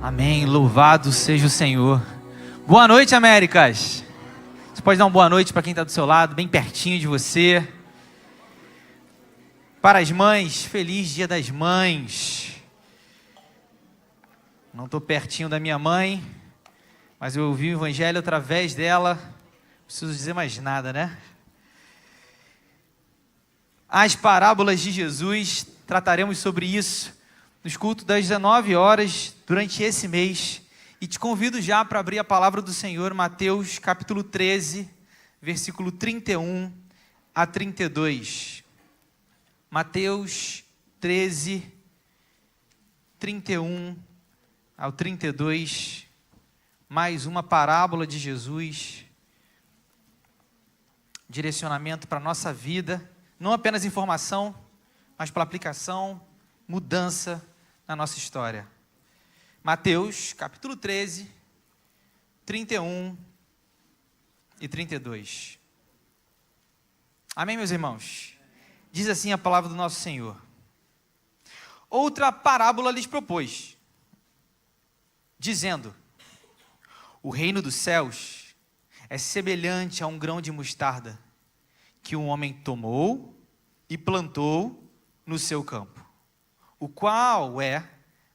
Amém, louvado seja o Senhor. Boa noite, Américas. Você pode dar uma boa noite para quem está do seu lado, bem pertinho de você. Para as mães, feliz Dia das Mães. Não estou pertinho da minha mãe, mas eu ouvi o Evangelho através dela. Não preciso dizer mais nada, né? As parábolas de Jesus, trataremos sobre isso nos cultos das 19 horas durante esse mês. E te convido já para abrir a palavra do Senhor, Mateus capítulo 13, versículo 31 a 32. Mateus 13, 31 ao 32. Mais uma parábola de Jesus. Direcionamento para a nossa vida. Não apenas informação, mas para aplicação, mudança na nossa história. Mateus, capítulo 13, 31 e 32. Amém, meus irmãos? Diz assim a palavra do nosso Senhor. Outra parábola lhes propôs, dizendo: o reino dos céus é semelhante a um grão de mostarda, que um homem tomou e plantou no seu campo, o qual é,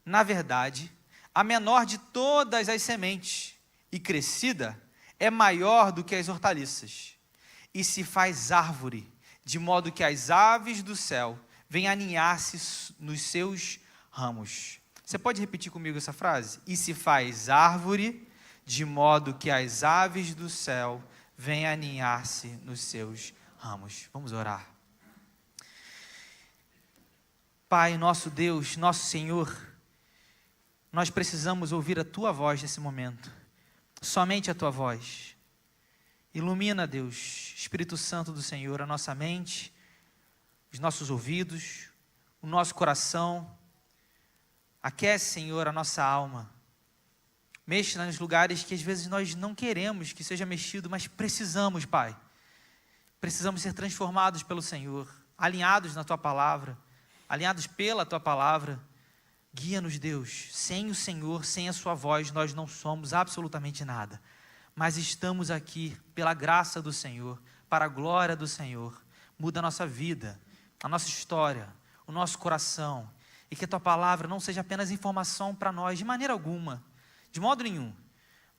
na verdade, a menor de todas as sementes, e crescida é maior do que as hortaliças, e se faz árvore, de modo que as aves do céu vêm aninhar-se nos seus ramos. Você pode repetir comigo essa frase? E se faz árvore, de modo que as aves do céu vêm aninhar-se nos seus ramos. Vamos orar. Pai, nosso Deus, nosso Senhor, nós precisamos ouvir a Tua voz nesse momento, somente a Tua voz. Ilumina, Deus, Espírito Santo do Senhor, a nossa mente, os nossos ouvidos, o nosso coração. Aquece, Senhor, a nossa alma. Mexe nos lugares que às vezes nós não queremos que seja mexido, mas precisamos, Pai. Precisamos ser transformados pelo Senhor, alinhados na Tua palavra, alinhados pela Tua palavra. Guia-nos, Deus. Sem o Senhor, sem a Sua voz, nós não somos absolutamente nada. Mas estamos aqui pela graça do Senhor, para a glória do Senhor. Muda a nossa vida, a nossa história, o nosso coração. E que a Tua palavra não seja apenas informação para nós, de maneira alguma, de modo nenhum,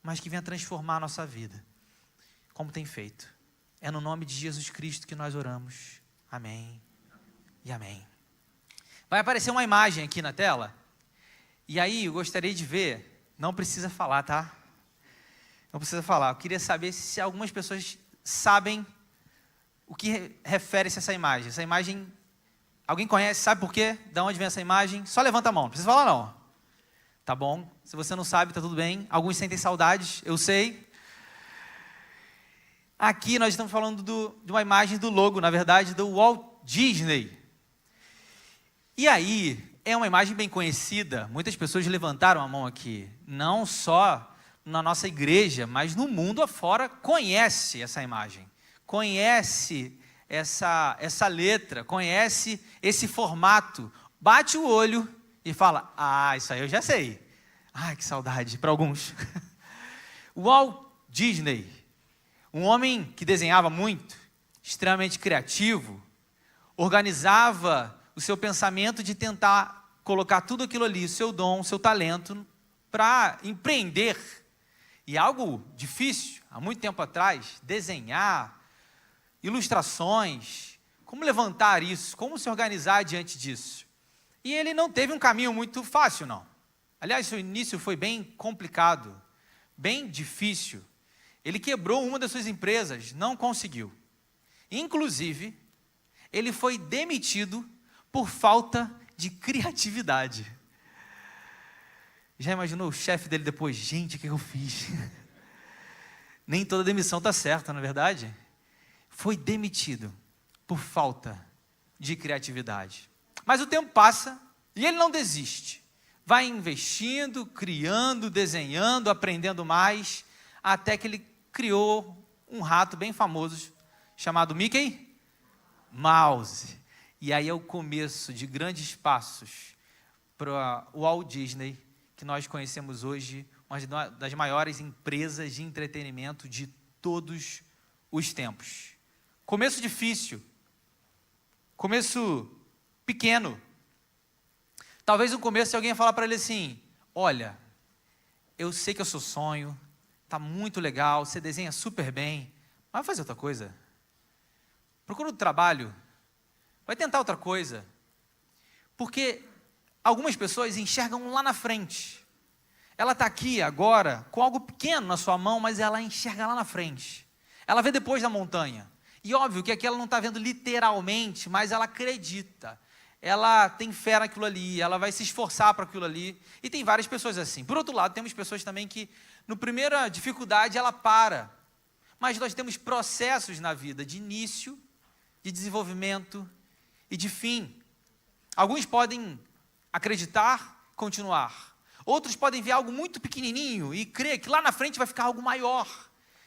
mas que venha transformar a nossa vida, como tem feito. É no nome de Jesus Cristo que nós oramos. Amém e amém. Vai aparecer uma imagem aqui na tela. E aí eu gostaria de ver. Não precisa falar, tá? Não precisa falar. Eu queria saber se algumas pessoas sabem o que refere-se a essa imagem. Essa imagem, alguém conhece? Sabe por quê? De onde vem essa imagem? Só levanta a mão. Não precisa falar não. Tá bom? Se você não sabe, tá tudo bem. Alguns sentem saudades, eu sei. Aqui nós estamos falando de uma imagem do logo, na verdade, do Walt Disney. E aí, é uma imagem bem conhecida. Muitas pessoas levantaram a mão aqui. Não só na nossa igreja, mas no mundo afora conhece essa imagem. Conhece essa letra, conhece esse formato. Bate o olho e fala: ah, isso aí eu já sei. Ai, que saudade para alguns. Walt Disney, um homem que desenhava muito, extremamente criativo, organizava o seu pensamento de tentar colocar tudo aquilo ali, o seu dom, o seu talento, para empreender. E algo difícil, há muito tempo atrás, desenhar, ilustrações, como levantar isso, como se organizar diante disso. E ele não teve um caminho muito fácil, não. Aliás, seu início foi bem complicado, bem difícil. Ele quebrou uma das suas empresas, não conseguiu. Inclusive, ele foi demitido por falta de criatividade. Já imaginou o chefe dele depois? Gente, o que eu fiz? Nem toda demissão está certa, não é verdade? Foi demitido por falta de criatividade. Mas o tempo passa e ele não desiste. Vai investindo, criando, desenhando, aprendendo mais, até que ele criou um rato bem famoso, chamado Mickey Mouse. E aí é o começo de grandes passos para o Walt Disney, que nós conhecemos hoje, uma das maiores empresas de entretenimento de todos os tempos. Começo difícil, começo pequeno. Talvez no começo alguém ia falar para ele assim: olha, eu sei que é o seu sonho, está muito legal, você desenha super bem, mas vai fazer outra coisa. Procura outro trabalho, vai tentar outra coisa. Porque algumas pessoas enxergam lá na frente. Ela está aqui agora com algo pequeno na sua mão, mas ela enxerga lá na frente. Ela vê depois da montanha. E óbvio que aqui ela não está vendo literalmente, mas ela acredita. Ela tem fé naquilo ali, ela vai se esforçar para aquilo ali. E tem várias pessoas assim. Por outro lado, temos pessoas também que, no primeira dificuldade, ela para. Mas nós temos processos na vida de início, de desenvolvimento e de fim. Alguns podem acreditar, continuar. Outros podem ver algo muito pequenininho e crer que lá na frente vai ficar algo maior,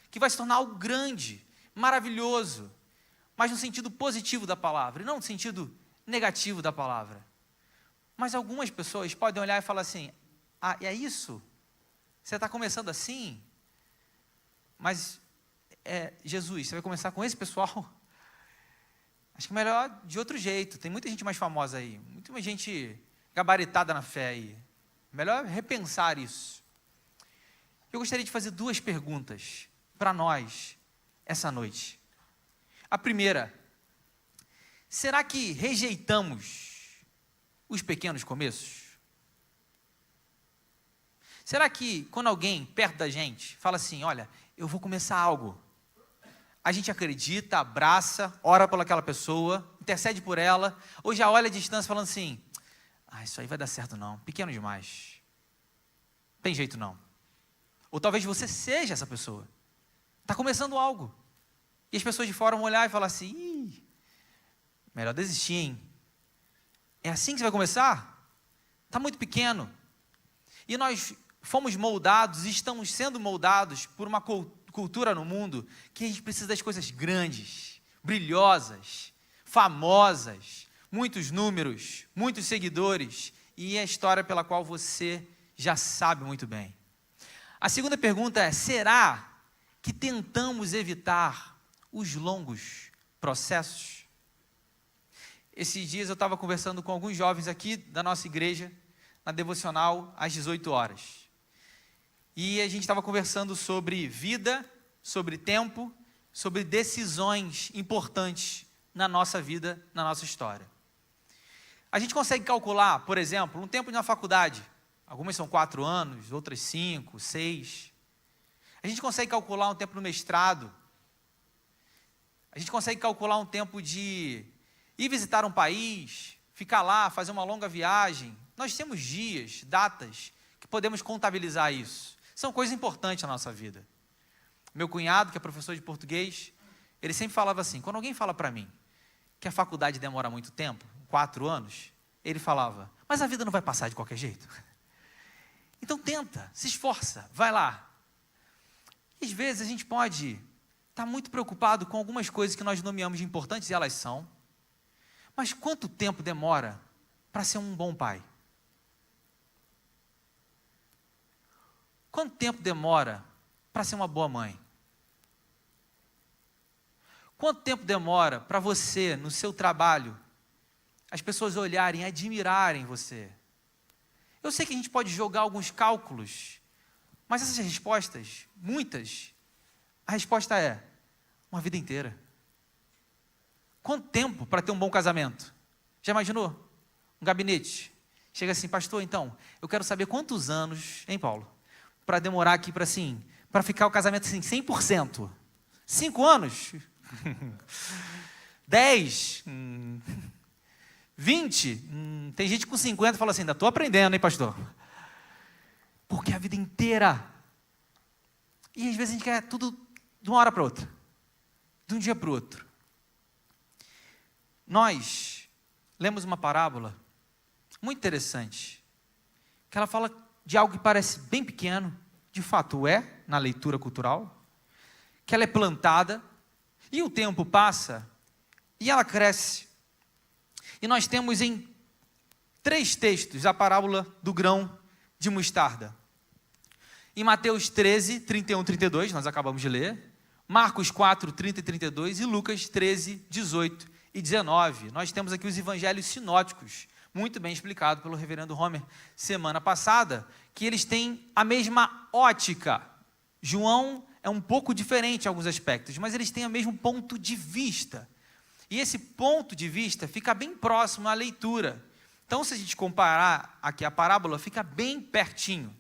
que vai se tornar algo grande, maravilhoso, mas no sentido positivo da palavra, e não no sentido negativo da palavra. Mas algumas pessoas podem olhar e falar assim: ah, é isso? Você está começando assim? Mas, Jesus, você vai começar com esse pessoal? Acho que é melhor de outro jeito. Tem muita gente mais famosa aí, muita gente gabaritada na fé aí. Melhor repensar isso. Eu gostaria de fazer 2 perguntas para nós essa noite. A primeira: será que rejeitamos os pequenos começos? Será que quando alguém perto da gente fala assim: olha, eu vou começar algo, a gente acredita, abraça, ora por aquela pessoa, intercede por ela, ou já olha a distância falando assim: ah, isso aí vai dar certo não, pequeno demais, tem jeito não. Ou talvez você seja essa pessoa, está começando algo, e as pessoas de fora vão olhar e falar assim: ih, melhor desistir, hein? É assim que você vai começar? Está muito pequeno. E nós fomos moldados, e estamos sendo moldados por uma cultura no mundo que a gente precisa das coisas grandes, brilhosas, famosas, muitos números, muitos seguidores, e é a história pela qual você já sabe muito bem. A segunda pergunta é: será que tentamos evitar os longos processos? Esses dias eu estava conversando com alguns jovens aqui da nossa igreja, na devocional às 18 horas. E a gente estava conversando sobre vida, sobre tempo, sobre decisões importantes na nossa vida, na nossa história. A gente consegue calcular, por exemplo, um tempo de uma faculdade. Algumas são 4 anos, outras 5, 6. A gente consegue calcular um tempo no mestrado. A gente consegue calcular um tempo de ir visitar um país, ficar lá, fazer uma longa viagem. Nós temos dias, datas, que podemos contabilizar isso. São coisas importantes na nossa vida. Meu cunhado, que é professor de português, ele sempre falava assim: quando alguém fala para mim que a faculdade demora muito tempo, 4 anos, ele falava: mas a vida não vai passar de qualquer jeito. Então tenta, se esforça, vai lá. E às vezes a gente pode estar muito preocupado com algumas coisas que nós nomeamos de importantes, e elas são. Mas quanto tempo demora para ser um bom pai? Quanto tempo demora para ser uma boa mãe? Quanto tempo demora para você, no seu trabalho, as pessoas olharem, admirarem você? Eu sei que a gente pode jogar alguns cálculos, mas essas respostas, muitas, a resposta é uma vida inteira. Quanto tempo para ter um bom casamento? Já imaginou? Um gabinete. Chega assim: pastor, então, eu quero saber quantos anos, hein, Paulo? Para demorar aqui para ficar o casamento assim, 100%. 5 anos? 10? 20? Tem gente com 50 que fala assim: ainda estou aprendendo, hein, pastor? Porque a vida inteira. E às vezes a gente quer tudo de uma hora para outra, de um dia para o outro. Nós lemos uma parábola muito interessante, que ela fala de algo que parece bem pequeno, de fato é, na leitura cultural, que ela é plantada, e o tempo passa, e ela cresce. E nós temos em 3 textos a parábola do grão de mostarda? Em Mateus 13, 31, 32, nós acabamos de ler, Marcos 4, 30 e 32 e Lucas 13, 18 e 19. Nós temos aqui os evangelhos sinóticos, muito bem explicado pelo reverendo Homer semana passada, que eles têm a mesma ótica. João é um pouco diferente em alguns aspectos, mas eles têm o mesmo ponto de vista. E esse ponto de vista fica bem próximo à leitura. Então, se a gente comparar aqui a parábola, fica bem pertinho,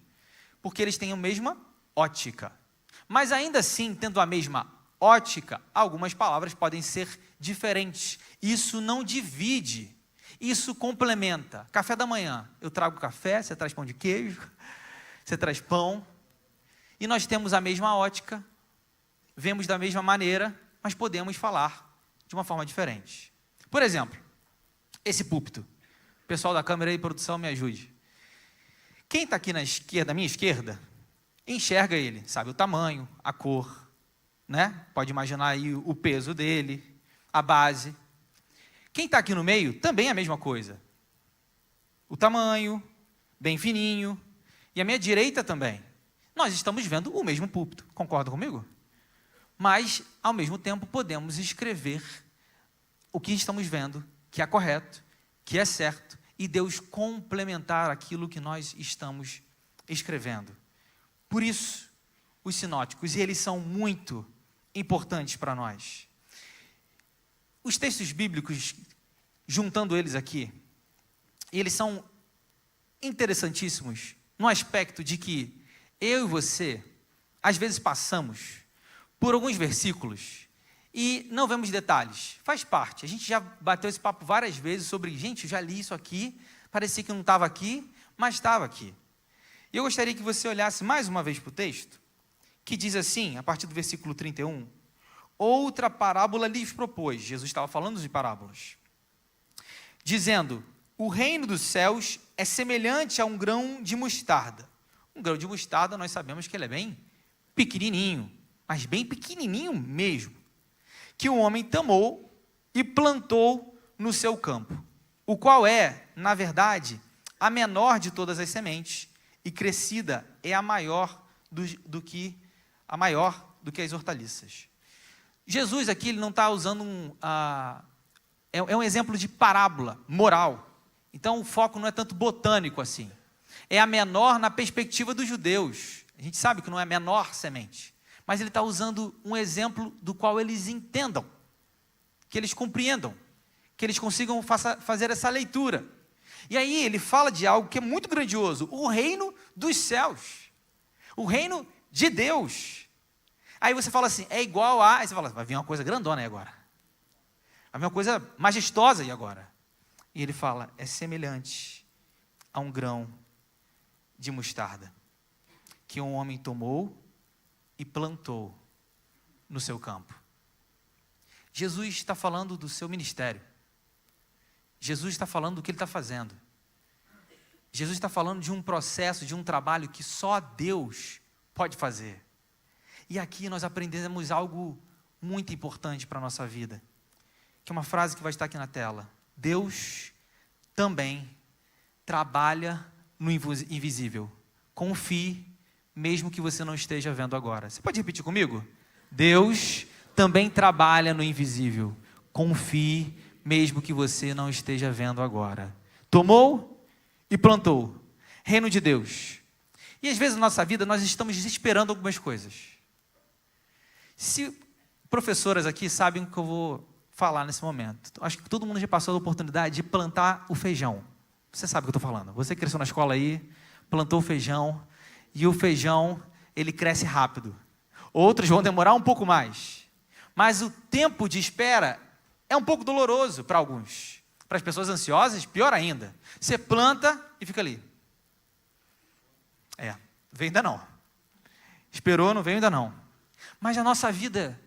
porque eles têm a mesma ótica. Mas ainda assim, tendo a mesma ótica, algumas palavras podem ser diferentes. Isso não divide, isso complementa. Café da manhã, eu trago café, você traz pão de queijo, você traz pão, e nós temos a mesma ótica, vemos da mesma maneira, mas podemos falar de uma forma diferente. Por exemplo, esse púlpito. O pessoal da câmera e produção me ajude. Quem está aqui na esquerda, minha esquerda, enxerga ele, sabe o tamanho, a cor, né? Pode imaginar aí o peso dele, a base. Quem está aqui no meio, também é a mesma coisa. O tamanho, bem fininho, e a minha direita também. Nós estamos vendo o mesmo púlpito, concorda comigo? Mas, ao mesmo tempo, podemos escrever o que estamos vendo, que é correto, que é certo, e Deus complementar aquilo que nós estamos escrevendo. Por isso, os sinóticos, e eles são muito importantes para nós. Os textos bíblicos, juntando eles aqui, eles são interessantíssimos no aspecto de que eu e você, às vezes passamos por alguns versículos e não vemos detalhes. Faz parte. A gente já bateu esse papo várias vezes sobre, gente, eu já li isso aqui, parecia que não estava aqui, mas estava aqui. E eu gostaria que você olhasse mais uma vez para o texto, que diz assim, a partir do versículo 31, outra parábola lhes propôs. Jesus estava falando de parábolas. Dizendo, o reino dos céus é semelhante a um grão de mostarda. Um grão de mostarda, nós sabemos que ele é bem pequenininho, mas bem pequenininho mesmo, que um homem tomou e plantou no seu campo, o qual é, na verdade, a menor de todas as sementes, e crescida é a maior do que as hortaliças. Jesus aqui ele não está usando é um exemplo de parábola moral. Então o foco não é tanto botânico assim. É a menor na perspectiva dos judeus. A gente sabe que não é a menor semente, mas ele está usando um exemplo do qual eles entendam, que eles compreendam, que eles consigam fazer essa leitura. E aí ele fala de algo que é muito grandioso, o reino dos céus, o reino de Deus. Aí você fala assim, é igual a... Aí você fala, vai vir uma coisa grandona aí agora. Vai vir uma coisa majestosa aí agora. E ele fala, é semelhante a um grão de mostarda, que um homem tomou e plantou no seu campo. Jesus está falando do seu ministério. Jesus está falando do que ele está fazendo. Jesus está falando de um processo, de um trabalho que só Deus pode fazer. E aqui nós aprendemos algo muito importante para a nossa vida, que é uma frase que vai estar aqui na tela. Deus também trabalha no invisível. Confie, mesmo que você não esteja vendo agora. Você pode repetir comigo? Deus também trabalha no invisível. Confie, mesmo que você não esteja vendo agora. Tomou e plantou. Reino de Deus. E às vezes na nossa vida nós estamos desesperando algumas coisas. Se professoras aqui sabem o que eu vou falar nesse momento. Acho que todo mundo já passou a oportunidade de plantar o feijão. Você sabe o que eu estou falando. Você cresceu na escola aí, plantou o feijão, e o feijão, ele cresce rápido. Outros vão demorar um pouco mais. Mas o tempo de espera é um pouco doloroso para alguns. Para as pessoas ansiosas, pior ainda. Você planta e fica ali. Veio ainda não. Esperou, não veio ainda não. Mas a nossa vida,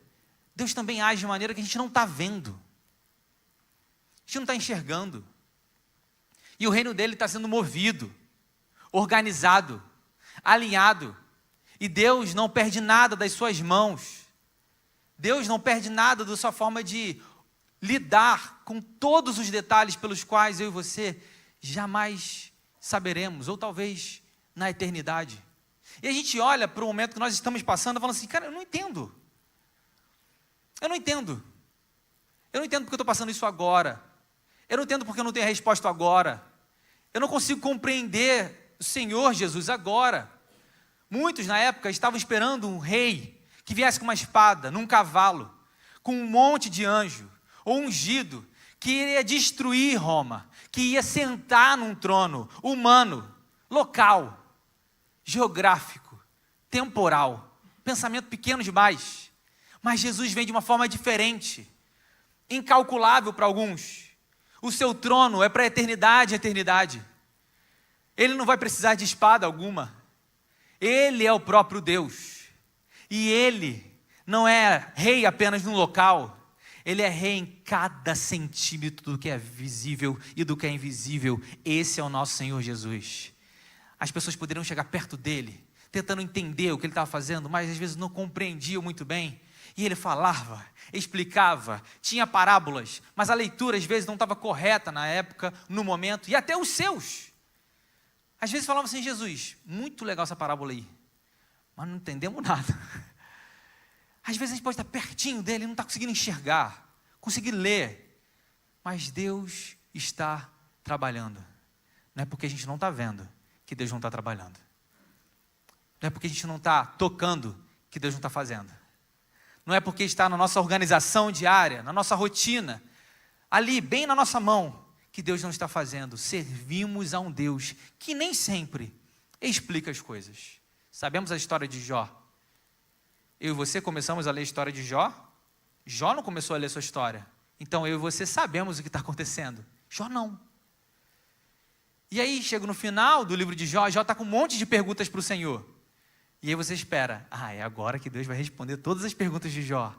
Deus também age de maneira que a gente não está vendo. A gente não está enxergando. E o reino dele está sendo movido, organizado, alinhado. E Deus não perde nada das suas mãos. Deus não perde nada da sua forma de lidar com todos os detalhes pelos quais eu e você jamais saberemos, ou talvez na eternidade. E a gente olha para o momento que nós estamos passando e fala assim, cara, eu não entendo. Eu não entendo. Eu não entendo porque eu estou passando isso agora. Eu não entendo porque eu não tenho a resposta agora. Eu não consigo compreender o Senhor Jesus agora. Muitos na época estavam esperando um rei que viesse com uma espada, num cavalo, com um monte de anjo, ou ungido, que iria destruir Roma, que ia sentar num trono humano, local, geográfico, temporal, pensamento pequeno demais. Mas Jesus vem de uma forma diferente, incalculável para alguns. O seu trono é para a eternidade, eternidade. Ele não vai precisar de espada alguma. Ele é o próprio Deus. E Ele não é rei apenas num local. Ele é rei em cada centímetro do que é visível e do que é invisível. Esse é o nosso Senhor Jesus. As pessoas poderiam chegar perto dele, tentando entender o que ele estava fazendo, mas às vezes não compreendiam muito bem. E ele falava, explicava, tinha parábolas, mas a leitura às vezes não estava correta na época, no momento, e até os seus. Às vezes falavam assim, Jesus, muito legal essa parábola aí, mas não entendemos nada. Às vezes a gente pode estar pertinho dele e não está conseguindo enxergar, conseguir ler, mas Deus está trabalhando. Não é porque a gente não está vendo que Deus não está trabalhando. Não é porque a gente não está tocando que Deus não está fazendo. Não é porque está na nossa organização diária, na nossa rotina, ali, bem na nossa mão, que Deus não está fazendo. Servimos a um Deus que nem sempre explica as coisas. Sabemos a história de Jó. Eu e você começamos a ler a história de Jó. Jó não começou a ler sua história. Então eu e você sabemos o que está acontecendo. Jó não. E aí chega no final do livro de Jó, Jó está com um monte de perguntas para o Senhor. E aí você espera, é agora que Deus vai responder todas as perguntas de Jó.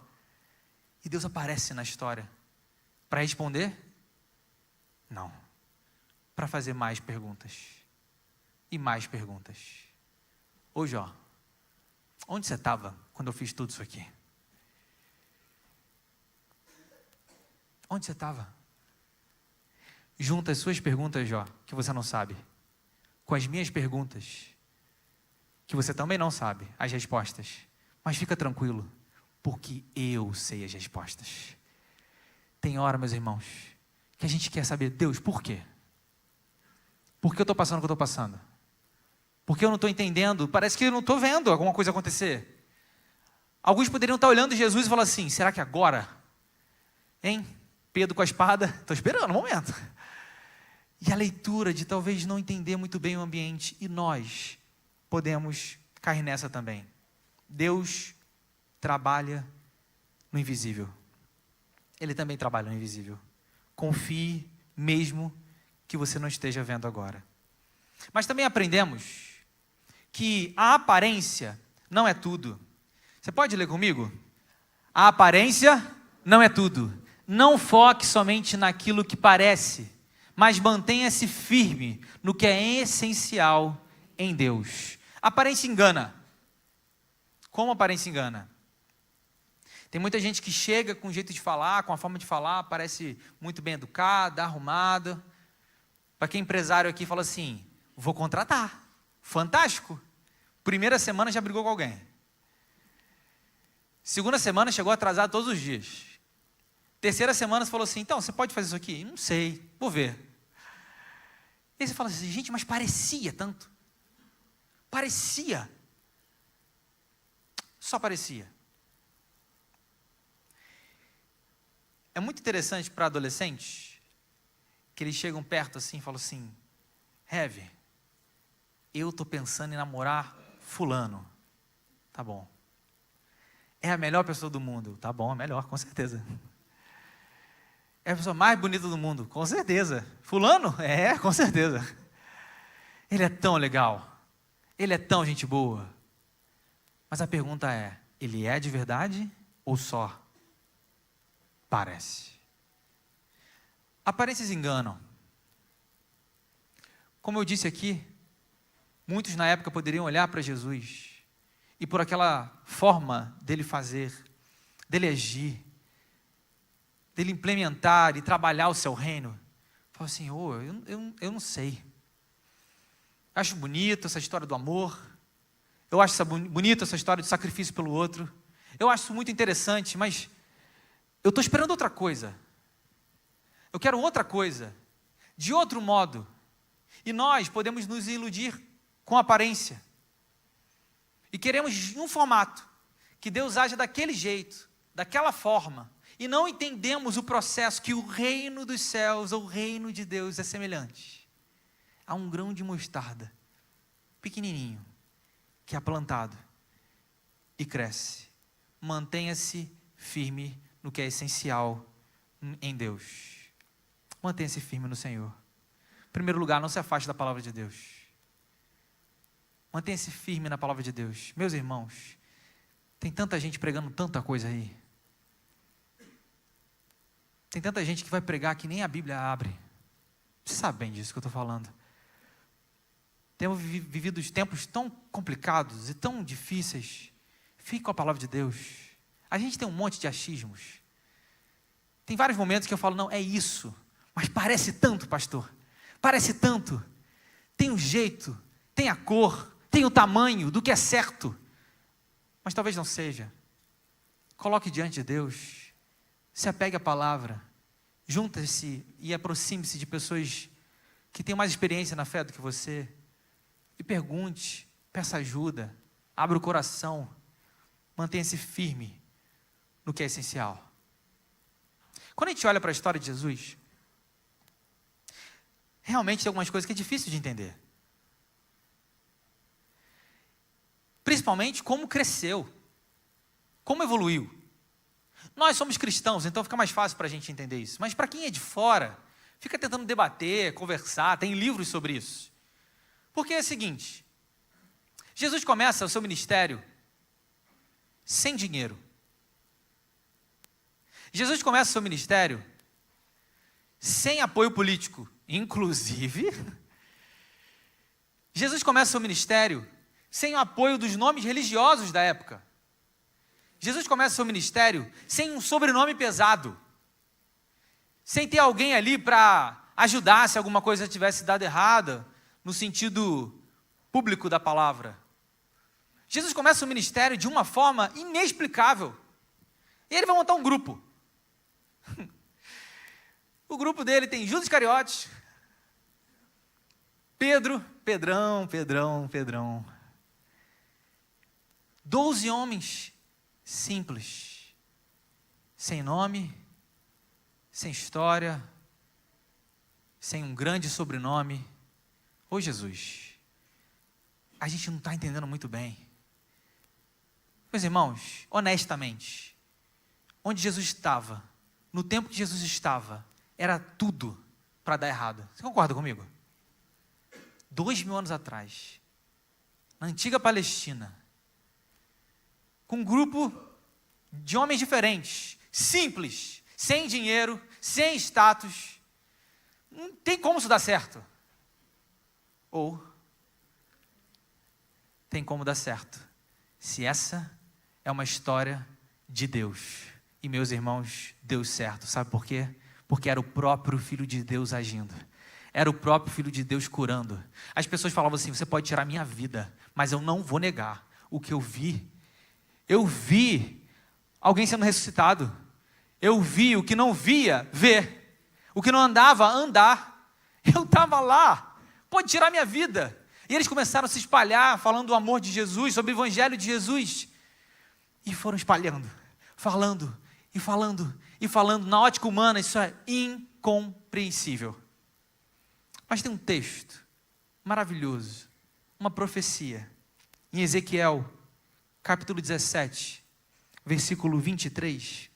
E Deus aparece na história. Para responder? Não. Para fazer mais perguntas. E mais perguntas. Ô Jó, onde você estava quando eu fiz tudo isso aqui? Onde você estava? Junta as suas perguntas, Jó, que você não sabe, com as minhas perguntas, que você também não sabe as respostas. Mas fica tranquilo, porque eu sei as respostas. Tem hora, meus irmãos, que a gente quer saber, Deus, por quê? Por que eu estou passando o que eu estou passando? Por que eu não estou entendendo? Parece que eu não estou vendo alguma coisa acontecer. Alguns poderiam estar olhando Jesus e falar assim, será que agora? Hein? Pedro com a espada, estou esperando um momento. E a leitura de talvez não entender muito bem o ambiente, e nós podemos cair nessa também. Deus trabalha no invisível. Ele também trabalha no invisível. Confie mesmo que você não esteja vendo agora. Mas também aprendemos que a aparência não é tudo. Você pode ler comigo? A aparência não é tudo. Não foque somente naquilo que parece, mas mantenha-se firme no que é essencial em Deus. A aparência engana. Como a aparência engana? Tem muita gente que chega com um jeito de falar, com a forma de falar, parece muito bem educada, arrumada. Para quem é empresário aqui fala assim, vou contratar. Fantástico. Primeira semana já brigou com alguém. Segunda semana chegou atrasado todos os dias. Terceira semana você falou assim, então, você pode fazer isso aqui? Não sei, vou ver. E aí você fala assim, gente, mas parecia tanto. Parecia. Só parecia. É muito interessante para adolescentes, que eles chegam perto assim e falam assim, Heavy, eu estou pensando em namorar fulano. Tá bom. É a melhor pessoa do mundo. Tá bom, é melhor, com certeza. É a pessoa mais bonita do mundo, com certeza. Fulano? É, com certeza. Ele é tão legal. Ele é tão gente boa. Mas a pergunta é, ele é de verdade ou só parece? Aparências enganam. Como eu disse aqui, muitos na época poderiam olhar para Jesus e por aquela forma dele fazer, dele agir, dele implementar e trabalhar o seu reino, falar assim, eu não sei. Eu acho bonita essa história do amor. Eu acho bonita essa história de sacrifício pelo outro. Eu acho isso muito interessante, mas eu estou esperando outra coisa. Eu quero outra coisa, de outro modo. E nós podemos nos iludir com aparência. E queremos um formato, que Deus haja daquele jeito, daquela forma. E não entendemos o processo que o reino dos céus, ou o reino de Deus é semelhante a um grão de mostarda, pequenininho, que é plantado e cresce. Mantenha-se firme no que é essencial em Deus. Mantenha-se firme no Senhor. Em primeiro lugar, não se afaste da palavra de Deus. Mantenha-se firme na palavra de Deus. Meus irmãos, tem tanta gente pregando tanta coisa aí. Tem tanta gente que vai pregar que nem a Bíblia abre. Vocês sabem disso que eu estou falando. Temos vivido tempos tão complicados e tão difíceis. Fique com a palavra de Deus. A gente tem um monte de achismos. Tem vários momentos que eu falo, não, é isso. Mas parece tanto, pastor. Parece tanto. Tem um jeito, tem a cor, tem o tamanho do que é certo. Mas talvez não seja. Coloque diante de Deus. Se apegue à palavra. Junte-se e aproxime-se de pessoas que têm mais experiência na fé do que você. E pergunte, peça ajuda, abra o coração, mantenha-se firme no que é essencial. Quando a gente olha para a história de Jesus, realmente tem algumas coisas que é difícil de entender. Principalmente como cresceu, como evoluiu. Nós somos cristãos, então fica mais fácil para a gente entender isso. Mas para quem é de fora, fica tentando debater, conversar, tem livros sobre isso. Porque é o seguinte, Jesus começa o seu ministério sem dinheiro. Jesus começa o seu ministério sem apoio político. Inclusive, Jesus começa o seu ministério sem o apoio dos nomes religiosos da época. Jesus começa o seu ministério sem um sobrenome pesado. Sem ter alguém ali para ajudar se alguma coisa tivesse dado errada, no sentido público da palavra. Jesus começa o ministério de uma forma inexplicável. E ele vai montar um grupo. O grupo dele tem Judas Iscariotes, Pedro, Pedrão. 12 homens simples, sem nome, sem história, sem um grande sobrenome. Ô Jesus, a gente não está entendendo muito bem. Meus irmãos, honestamente, onde Jesus estava, no tempo que Jesus estava, era tudo para dar errado. Você concorda comigo? 2000 anos atrás, na antiga Palestina, com um grupo de homens diferentes, simples, sem dinheiro, sem status, não tem como isso dar certo. Ou tem como dar certo, se essa é uma história de Deus. E meus irmãos, deu certo. Sabe por quê? Porque era o próprio Filho de Deus agindo. Era o próprio Filho de Deus curando. As pessoas falavam assim, você pode tirar minha vida, mas eu não vou negar o que eu vi. Eu vi alguém sendo ressuscitado. Eu vi o que não via, ver. O que não andava, andar. Eu estava lá. Pode tirar minha vida. E eles começaram a se espalhar, falando do amor de Jesus, sobre o evangelho de Jesus. E foram espalhando, falando. Na ótica humana, isso é incompreensível. Mas tem um texto maravilhoso, uma profecia, em Ezequiel, capítulo 17, versículo 23.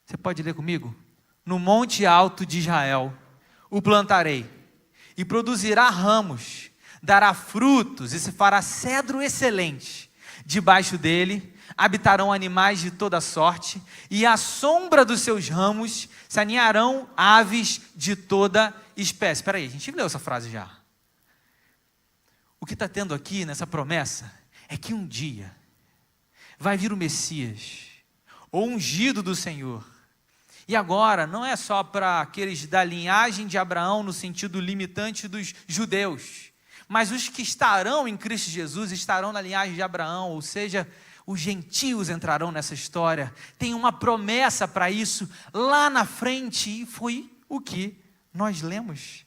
Você pode ler comigo? No monte alto de Israel o plantarei, e produzirá ramos, dará frutos, e se fará cedro excelente. Debaixo dele habitarão animais de toda sorte, e à sombra dos seus ramos se aninharão aves de toda espécie. Espera aí, a gente leu essa frase já. O que está tendo aqui nessa promessa é que um dia vai vir o Messias, o ungido do Senhor. E agora não é só para aqueles da linhagem de Abraão no sentido limitante dos judeus, mas os que estarão em Cristo Jesus estarão na linhagem de Abraão, ou seja, os gentios entrarão nessa história. Tem uma promessa para isso lá na frente, e foi o que nós lemos.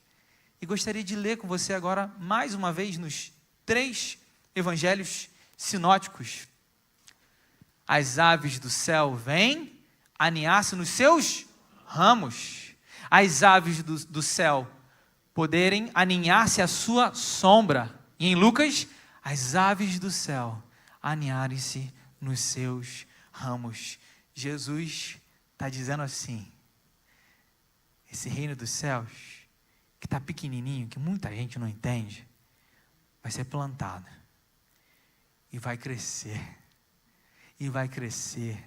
E gostaria de ler com você agora, mais uma vez, nos 3 evangelhos sinóticos. As aves do céu vêm aninhar-se nos seus ramos. As aves do céu poderem aninhar-se à sua sombra. E em Lucas, as aves do céu aninharem-se nos seus ramos. Jesus está dizendo assim, esse reino dos céus, que está pequenininho, que muita gente não entende, vai ser plantado, e vai crescer, e vai crescer,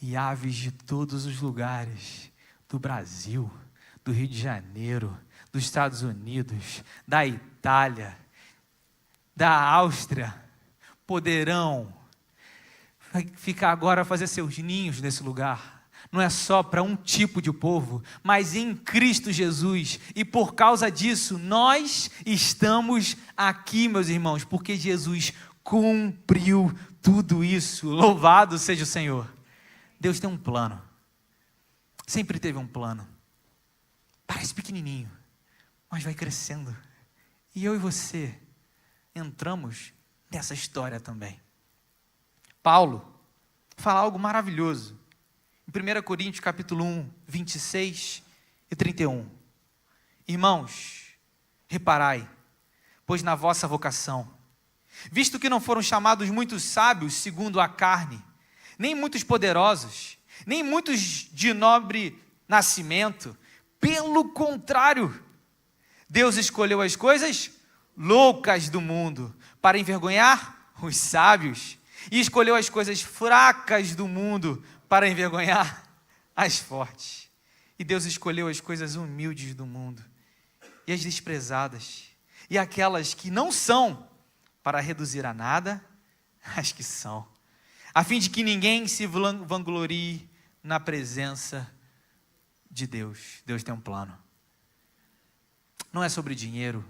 e aves de todos os lugares, do Brasil, do Rio de Janeiro, dos Estados Unidos, da Itália, da Áustria, poderão ficar agora a fazer seus ninhos nesse lugar. Não é só para um tipo de povo, mas em Cristo Jesus, e por causa disso, nós estamos aqui, meus irmãos, porque Jesus cumpriu tudo isso. Louvado seja o Senhor. Deus tem um plano, sempre teve um plano, parece pequenininho, mas vai crescendo, e eu e você entramos nessa história também. Paulo fala algo maravilhoso, em 1 Coríntios capítulo 1, 26 e 31. Irmãos, reparai, pois na vossa vocação, visto que não foram chamados muitos sábios segundo a carne, nem muitos poderosos, nem muitos de nobre nascimento, pelo contrário, Deus escolheu as coisas loucas do mundo para envergonhar os sábios, e escolheu as coisas fracas do mundo para envergonhar as fortes. E Deus escolheu as coisas humildes do mundo, e as desprezadas, e aquelas que não são, para reduzir a nada as que são, a fim de que ninguém se vanglorie na presença de Deus. Deus tem um plano. Não é sobre dinheiro,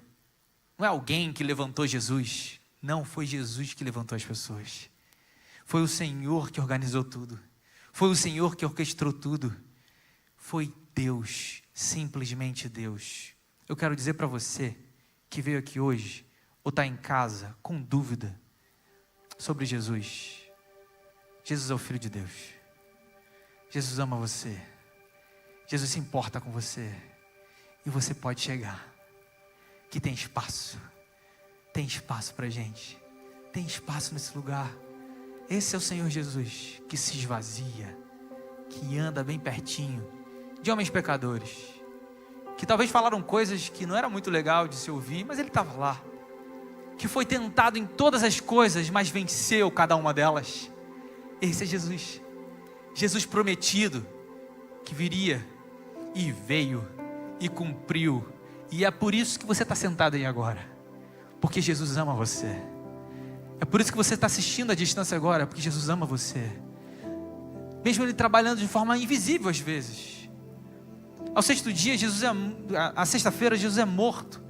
não é alguém que levantou Jesus, não, foi Jesus que levantou as pessoas, foi o Senhor que organizou tudo, foi o Senhor que orquestrou tudo, foi Deus, simplesmente Deus. Eu quero dizer para você que veio aqui hoje, ou está em casa com dúvida sobre Jesus, Jesus é o Filho de Deus, Jesus ama você, Jesus se importa com você, e você pode chegar, que tem espaço para a gente, tem espaço nesse lugar. Esse é o Senhor Jesus, que se esvazia, que anda bem pertinho de homens pecadores, que talvez falaram coisas que não era muito legal de se ouvir, mas Ele estava lá, que foi tentado em todas as coisas, mas venceu cada uma delas. Esse é Jesus, Jesus prometido, que viria, e veio, e cumpriu, e é por isso que você está sentado aí agora, porque Jesus ama você. É por isso que você está assistindo à distância agora, porque Jesus ama você. Mesmo Ele trabalhando de forma invisível às vezes. Ao sexto dia, a sexta-feira, Jesus é morto.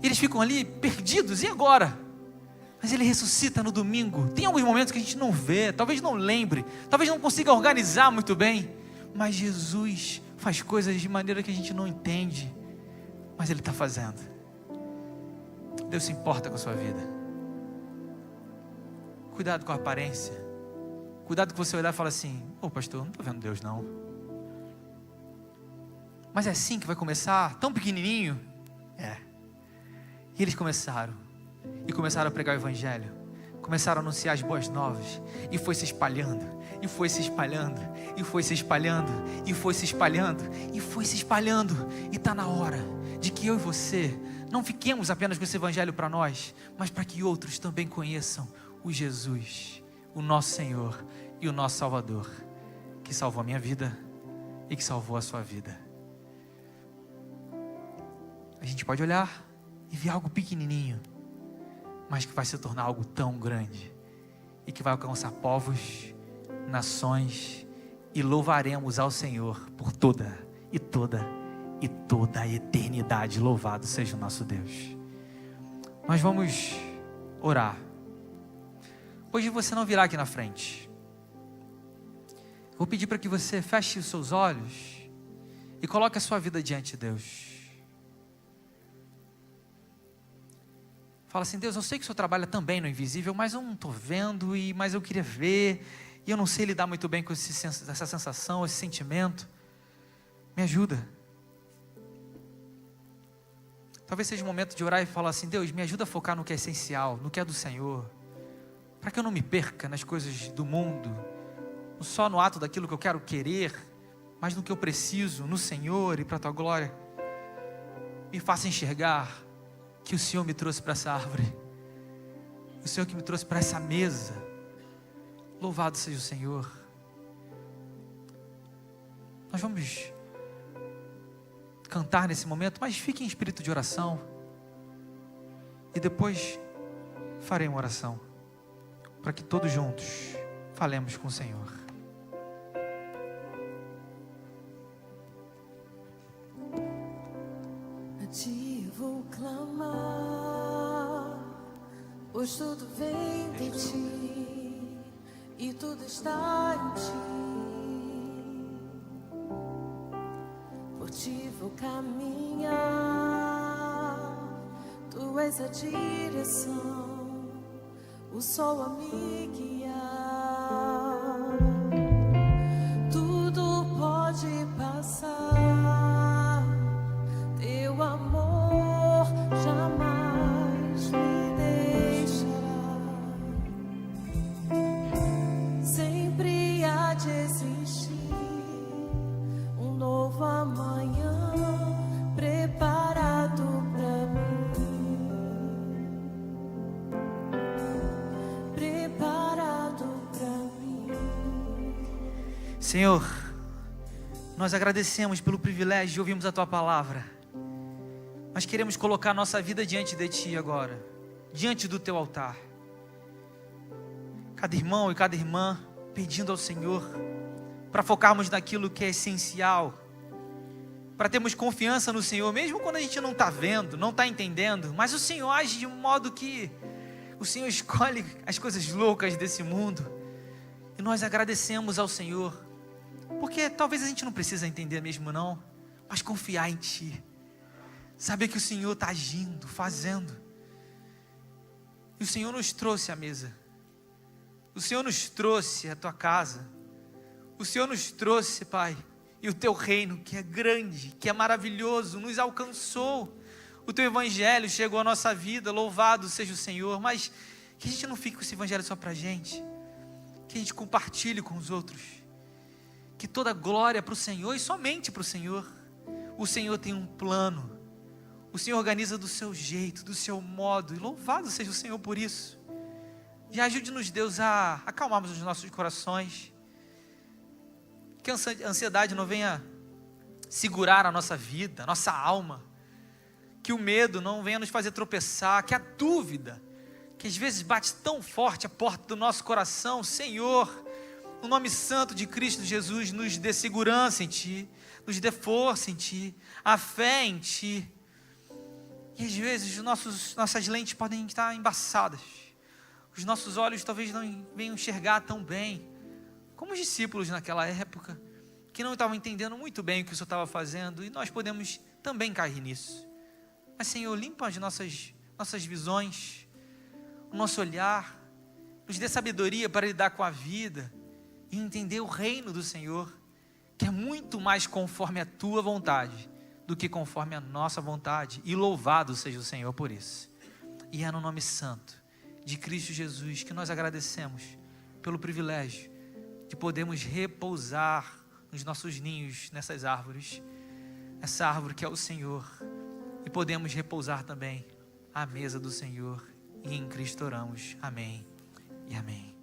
E eles ficam ali perdidos, e agora? Mas Ele ressuscita no domingo. Tem alguns momentos que a gente não vê, talvez não lembre, talvez não consiga organizar muito bem, mas Jesus faz coisas de maneira que a gente não entende, mas Ele está fazendo. Deus se importa com a sua vida. Cuidado com a aparência. Cuidado que você olhar e falar assim: ô pastor, não estou vendo Deus não. Mas é assim que vai começar, tão pequenininho? É. E eles começaram a pregar o evangelho, começaram a anunciar as boas novas, e foi se espalhando, e foi se espalhando, e foi se espalhando, e foi se espalhando, e foi se espalhando, e está na hora de que eu e você não fiquemos apenas com esse evangelho para nós, mas para que outros também conheçam o Jesus, o nosso Senhor e o nosso Salvador, que salvou a minha vida e que salvou a sua vida. A gente pode olhar e ver algo pequenininho, mas que vai se tornar algo tão grande, e que vai alcançar povos, nações, e louvaremos ao Senhor por toda a eternidade. Louvado seja o nosso Deus. nós vamos orar. Hoje você não virá aqui na frente. Vou pedir para que você feche os seus olhos e coloque a sua vida diante de Deus. Fala assim: Deus, eu sei que o Senhor trabalha também no invisível, mas eu não estou vendo, mas eu queria ver, e eu não sei lidar muito bem com essa sensação, esse sentimento. Me ajuda. Talvez seja o momento de orar e falar assim: Deus, me ajuda a focar no que é essencial, no que é do Senhor, para que eu não me perca nas coisas do mundo, não só no ato daquilo que eu quero querer, mas no que eu preciso, no Senhor e para a Tua glória. Me faça enxergar que o Senhor me trouxe para essa árvore, o Senhor que me trouxe para essa mesa. Louvado seja o Senhor. Nós vamos cantar nesse momento, mas fique em espírito de oração, e depois farei uma oração, para que todos juntos falemos com o Senhor. A ti vou clamar, pois tudo vem de ti, e tudo está em ti. Por ti vou caminhar, tu és a direção, o sol a me guiar. Tudo pode passar, teu amor jamais me deixará. Sempre há de existir um novo amanhã preparado pra mim, preparado pra mim. Senhor, nós agradecemos pelo privilégio de ouvirmos a Tua palavra. Nós queremos colocar nossa vida diante de Ti agora, diante do Teu altar. Cada irmão e cada irmã pedindo ao Senhor para focarmos naquilo que é essencial, para termos confiança no Senhor, mesmo quando a gente não está vendo, não está entendendo, mas o Senhor age de um modo que o Senhor escolhe as coisas loucas desse mundo, e nós agradecemos ao Senhor, porque talvez a gente não precisa entender mesmo não, mas confiar em Ti, saber que o Senhor está agindo, fazendo. E o Senhor nos trouxe à mesa, o Senhor nos trouxe à Tua casa, o Senhor nos trouxe, Pai, e o Teu reino, que é grande, que é maravilhoso, nos alcançou. O Teu Evangelho chegou à nossa vida, louvado seja o Senhor. Mas que a gente não fique com esse Evangelho só para a gente, que a gente compartilhe com os outros, que toda glória para o Senhor e somente para o Senhor. O Senhor tem um plano, o Senhor organiza do seu jeito, do seu modo, e louvado seja o Senhor por isso. E ajude-nos, Deus, a acalmarmos os nossos corações, que a ansiedade não venha segurar a nossa vida, a nossa alma, que o medo não venha nos fazer tropeçar, que a dúvida, que às vezes bate tão forte a porta do nosso coração, Senhor, no nome santo de Cristo Jesus, nos dê segurança em Ti, nos dê força em Ti, a fé em Ti. E às vezes nossas lentes podem estar embaçadas, os nossos olhos talvez não venham enxergar tão bem, como os discípulos naquela época, que não estavam entendendo muito bem o que o Senhor estava fazendo, e nós podemos também cair nisso. Mas Senhor, limpa as nossas visões, o nosso olhar, nos dê sabedoria para lidar com a vida, e entender o reino do Senhor, que é muito mais conforme a Tua vontade, do que conforme a nossa vontade, e louvado seja o Senhor por isso. E é no nome santo de Cristo Jesus que nós agradecemos pelo privilégio de podermos repousar nos nossos ninhos, nessas árvores, essa árvore que é o Senhor, e podemos repousar também à mesa do Senhor, e em Cristo oramos, amém e amém.